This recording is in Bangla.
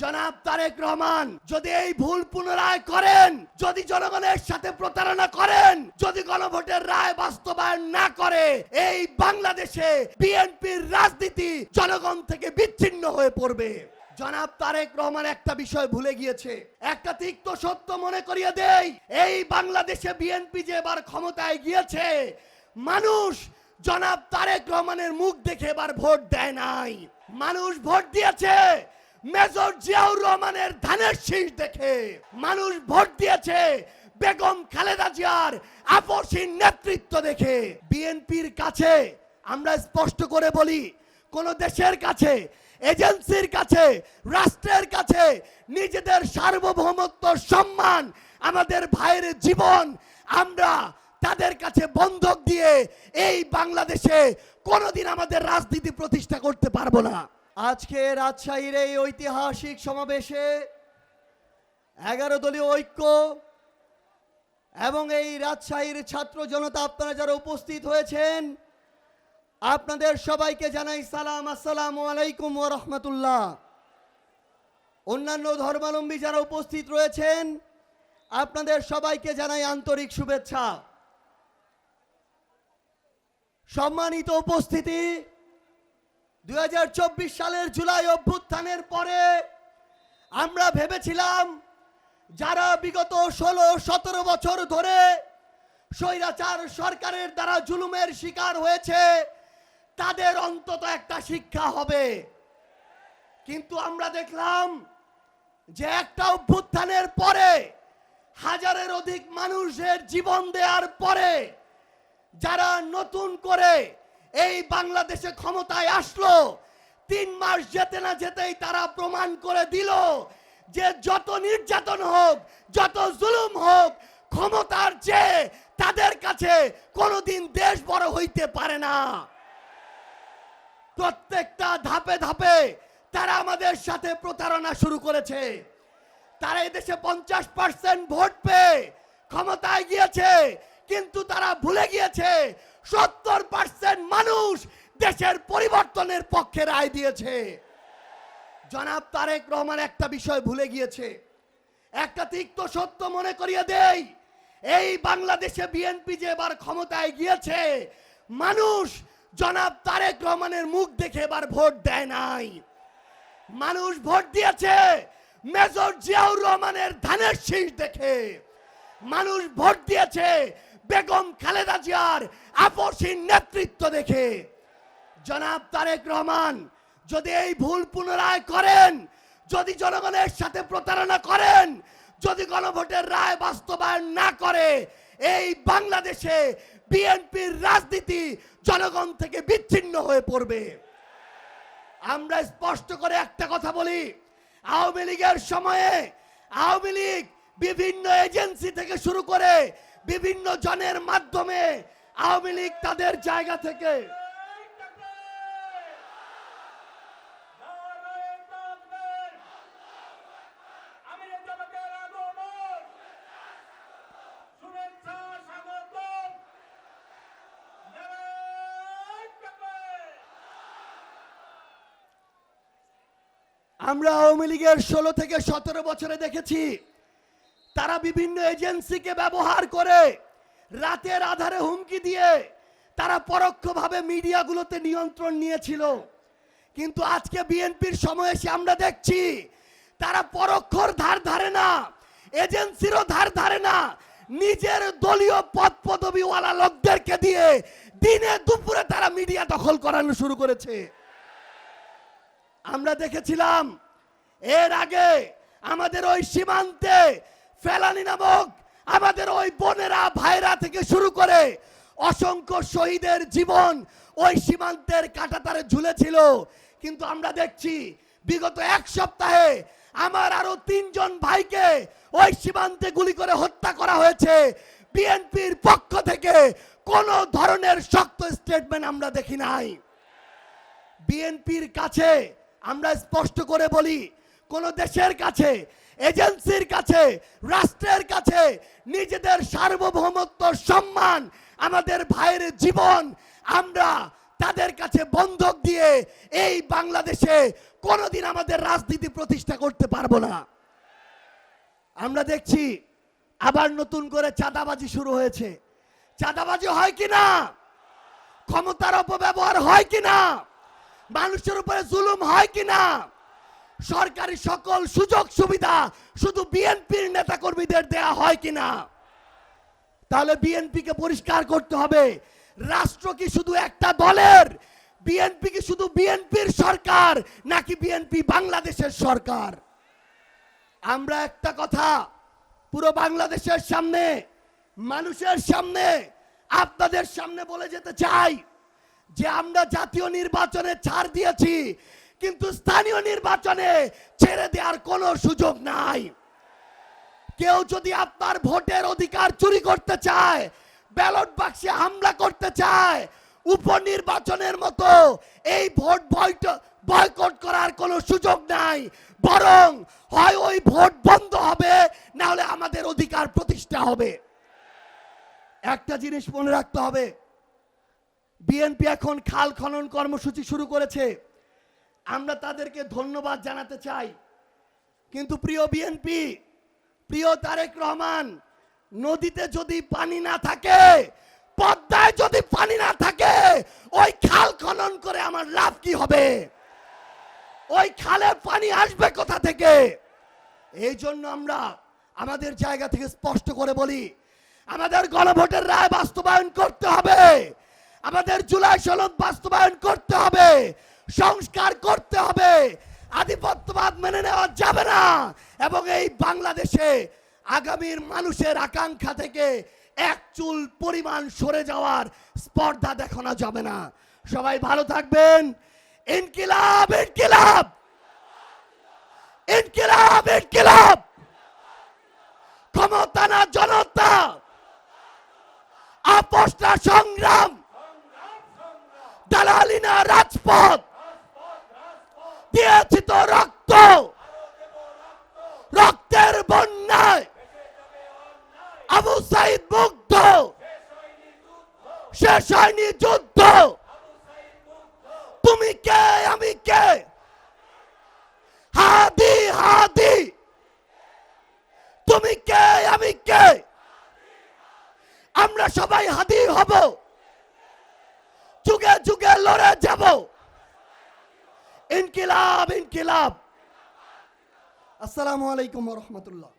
জনাব তারেক রহমান যদি এই ভুল পুনরায় করেন, যদি জনগণের সাথে প্রতারণা করেন, যদি গণভোটের রায় বাস্তবায়ন না করে, এই বাংলাদেশে বিএনপির রাজনীতি জনগণ থেকে বিচ্ছিন্ন হয়ে পড়বে। জনাব তারেক রহমান একটা বিষয় ভুলে গিয়েছে, একটা তিক্ত সত্য মনে করিয়ে দেই, এই বাংলাদেশে বিএনপি যে এবার ক্ষমতায় গিয়েছে, মানুষ জনাব তারেক রহমানের মুখ দেখে এবার ভোট দেয় নাই। মানুষ ভোট দিয়েছে মেজর জিয়াউর রহমানের ধানের শীষ দেখে। মানুষ ভোট দিয়েছে বেগম খালেদা জিয়ার আপসহীন নেতৃত্ব দেখে। বিএনপির কাছে আমরা স্পষ্ট করে বলি, কোন দেশের কাছে, এজেন্সির কাছে, রাষ্ট্রের কাছে নিজেদের সার্বভৌমত্ব, সম্মান, আমাদের ভাইয়ের জীবন আমরা তাদের কাছে বন্ধক দিয়ে এই বাংলাদেশে কোনোদিন আমাদের রাজনীতি প্রতিষ্ঠা করতে পারবো না। আজকে রাজশাহীর এই ঐতিহাসিক সমাবেশে 11 দলীয় ঐক্য এবং এই রাজশাহীর ছাত্র জনতা আপনারা যারা উপস্থিত হয়েছেন, আপনাদের সবাইকে জানাই সালাম, আসসালামু আলাইকুম ওয়া রাহমাতুল্লাহ। অন্যান্য ধর্মাবলম্বী যারা উপস্থিত রয়েছেন, আপনাদের সবাইকে জানাই আন্তরিক শুভেচ্ছা। সম্মানিত উপস্থিতি, 2024 সালের জুলাই অভ্যুত্থানের পরে আমরা ভেবেছিলাম যারা বিগত 16-17 বছর ধরে স্বৈরাচার সরকারের দ্বারা জুলুমের শিকার হয়েছে তাদের অন্তত একটা শিক্ষা হবে। কিন্তু আমরা দেখলাম যে একটা অভ্যুত্থানের পরে, হাজারের অধিক মানুষের জীবন দেওয়ার পরে যারা নতুন করে এই বাংলাদেশে ক্ষমতায় আসলো, 3 মাস যেতে না যেতেই তারা প্রমাণ করে দিল যে যত নির্যাতন হোক, যত জুলুম হোক, ক্ষমতার চেয়ে তাদের কাছে কোনোদিন দেশ বড় হইতে পারে না। প্রত্যেকটা ধাপে ধাপে তারা আমাদের সাথে প্রতারণা শুরু করেছে। তারা এদেশে 50% ভোট পেয়ে ক্ষমতায় গিয়েছে, কিন্তু তারা ভুলে গিয়েছে 70% মানুষ দেশের পরিবর্তনের পক্ষে রায় দিয়েছে। জনাব তারেক রহমান একটা বিষয় ভুলে গিয়েছে, একটা তিক্ত সত্য মনে করিয়ে দেই, এই বাংলাদেশে বিএনপি যে এবার ক্ষমতায় গিয়েছে, মানুষ জনাব তারেক রহমানের মুখ দেখে এবার ভোট দেয় নাই। মানুষ ভোট দিয়েছে মেজর জিয়াউর রহমানের ধানের শীষ দেখে। মানুষ ভোট দিয়েছে বেগম খালেদা জিয়ার আপসহীন নেতৃত্ব দেখে। জনাব তারেক রহমান যদি এই ভুল পুনরায় করেন, যদি জনগণের সাথে প্রতারণা করেন, যদি গণভোটের রায় বাস্তবায়ন না করে, এই বাংলাদেশে বিএনপির রাজনীতি জনগণ থেকে বিচ্ছিন্ন হয়ে পড়বে। আমরা স্পষ্ট করে একটা কথা বলি, আওয়ামী লীগের সময়ে আওয়ামী লীগ বিভিন্ন এজেন্সি থেকে শুরু করে বিভিন্ন জনের মাধ্যমে আওয়ামী লীগ তাদের জায়গা থেকে আমরা আওয়ামী লীগের 16 থেকে 17 বছরে দেখেছি তারা বিভিন্ন এজেন্সিকে ব্যবহার করে রাতের আধারে হুমকি দিয়ে তারা পরোক্ষভাবে মিডিয়াগুলোতে নিয়ন্ত্রণ নিয়েছিল। কিন্তু আজকে বিএনপির সময় এসে আমরা দেখছি তারা পরোক্ষর ধার ধারে না, এজেন্সিরও ধার ধারে না, নিজের দলীয় পদ পদবিওয়ালা লোকদেরকে দিয়ে দিনে দুপুরে তারা মিডিয়া দখল করানো শুরু করেছে। আমরা দেখেছিলাম এর আগে আমাদের ওই সীমান্তে ফেলানি নামক আমাদের ওই বোনেরা ভাইরা থেকে শুরু করে অসংখ্য শহীদের জীবন ওই সীমান্তের কাঁটাতারে ঝুলেছিল। কিন্তু আমরা দেখছি বিগত 1 সপ্তাহে আমার আরো 3 জন ভাইকে ওই সীমান্তে গুলি করে হত্যা করা হয়েছে। বিএনপির পক্ষ থেকে কোনো ধরনের শক্ত স্টেটমেন্ট আমরা দেখি নাই। বিএনপির কাছে আমরা স্পষ্ট করে বলি, কোন দেশের কাছে, এজেন্সির কাছে, রাষ্ট্রের কাছে নিজেদের সার্বভৌমত্ব, সম্মান, আমাদের ভাইয়ের জীবন আমরা তাদের কাছে বন্ধক দিয়ে এই বাংলাদেশে কোনোদিন আমাদের রাজনীতি প্রতিষ্ঠা করতে পারবো না। আমরা দেখছি আবার নতুন করে চাঁদাবাজি শুরু হয়েছে। চাঁদাবাজি হয় কিনা, ক্ষমতার অপব্যবহার হয় কিনা, মানুষের উপরে জুলুম হয় কিনা, সরকারি সকল সুযোগ সুবিধা শুধু বিএনপির নেতা কর্মীদের দেয়া হয় কিনা। তাহলে বিএনপিকে পরিষ্কার করতে হবে, রাষ্ট্র কি শুধু একটা দলের? বিএনপি কি শুধু বিএনপির সরকার, নাকি বিএনপি বাংলাদেশের সরকার? আমরা একটা কথা পুরো বাংলাদেশের সামনে, মানুষের সামনে, আপনাদের সামনে বলে যেতে চাই যে আমরা জাতীয় নির্বাচনে ছাড় দিয়েছি, কিন্তু স্থানীয় নির্বাচনে ছেড়ে দেওয়ার কোনো সুযোগ নাই। কেউ যদি আপনার ভোটের অধিকার চুরি করতে চায়, ব্যালট বাক্সে হামলা করতে চায়, উপনির্বাচনের মতো এই ভোট বয়কট করার কোনো সুযোগ নাই। বরং হয় ওই ভোট বন্ধ হবে, না হলে আমাদের অধিকার প্রতিষ্ঠা হবে। একটা জিনিস মনে রাখতে হবে, বিএনপি এখন খাল খনন কর্মসূচি শুরু করেছে, আমরা তাদেরকে ধন্যবাদ জানাতে চাই। কিন্তু প্রিয় বিএনপি, প্রিয় তারেক রহমান, নদীতে যদি পানি না থাকে, পদ্মায় যদি পানি না থাকে, ওই খাল খনন করে আমার লাভ কি হবে? ওই খালে পানি আসবে কোথা থেকে? এই জন্য আমরা আমাদের জায়গা থেকে স্পষ্ট করে বলি, আমাদের গণভোটের রায় বাস্তবায়ন করতে হবে, আমাদের জুলাই সনদ বাস্তবায়ন করতে হবে, সংস্কার করতে হবে। আধিপত্যবাদ মেনে নেওয়া যাবে না, এবং এই বাংলাদেশে আগামীর মানুষের আকাঙ্ক্ষা থেকে এক চুল পরিমাণ সরে যাওয়ার স্পর্ধা দেখানো যাবে না। সবাই ভালো থাকবেন। ইনকিলাব ইনকিলাব ইনকিলাব ইনকিলাব। ক্ষমতা না জনতা, আপোষ না সংগ্রাম, দালালি না রাজপথ। দিয়েছি তো রক্ত, রক্তের বন্যায় আবু সাইদ মুগ্ধ, শেষ হয়নি যুদ্ধ। তুমি কে আমি কে, হাদি হাদি। তুমি কে আমি কে, আমরা সবাই হাদি হব, যুগে যুগে লড়ে যাব। ইনকিলাব ইনকিলাব। আসসালামু আলাইকুম ওয়া রাহমাতুল্লাহ।